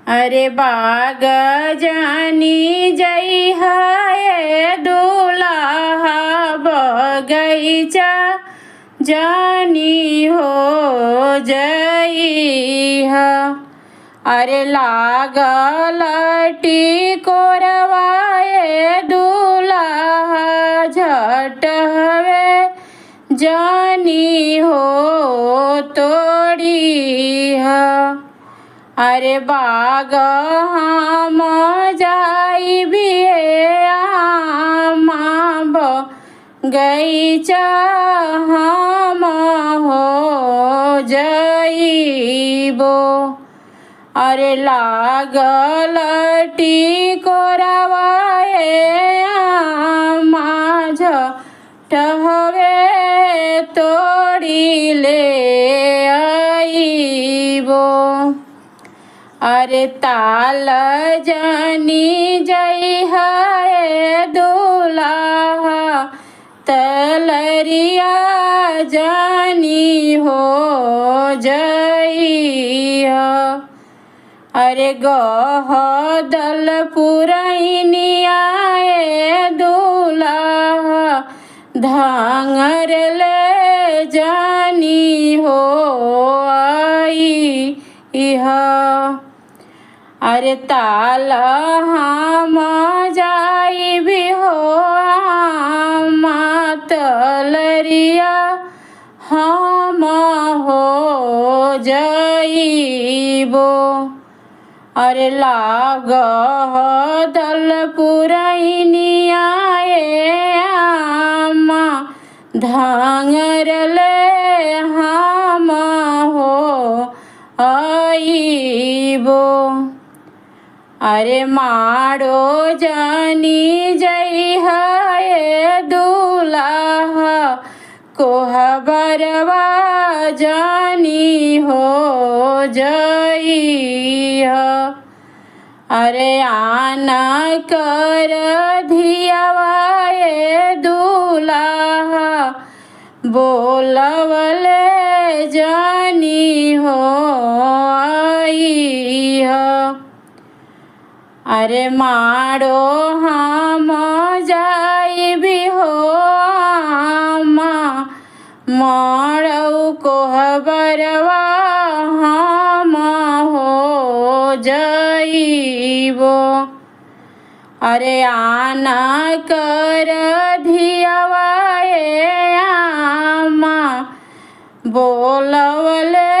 अरे बाग जानी जई है दूल्हा बगैचा जानी हो जई है। अरे लागल टिकोरवाए दूल्हा झट हवे जानी हो तोड़ी है। अरे बाग हम जाई भी आमा बगैचा हम हो जइबो। अरे लागल टिकोरवाए आमा झट हवे तोड़ी ले आइबो। अरे ताल जानी जई है दूल्हा तलरिया जानी हो जई है। अरे गह दल पुरैनिया दूल्हा धांगर ले जानी हो आई है। अरे ताल हम जाई भी हो तलरिया हम हो जइबो। अरे लाग दल पुरैनिया धांगर ले हम हो आइबो। अरे माड़ो जानी जई है दूल्हा कोहबरवा जानी हो जई है। अरे आना कर धियावाए दूल्हा बोलवले जानी हो आई है। अरे माड़ो हम जाई भी हो माड़ो कोहबरवा हम हो जइबो। अरे आना कर धियावाए आमा बोलवले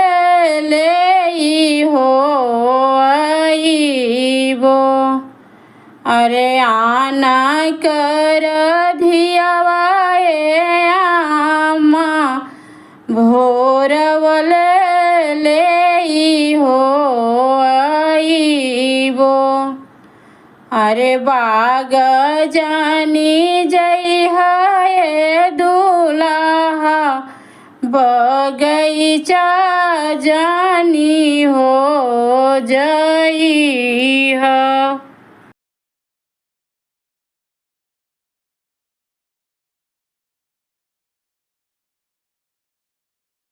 ले हो आइबो। अरे आना कर धियावाए आमा भोरवले ले हो आइबो। अरे बाग जानी जई है दूल्हा बगैचा जानी हो जई है।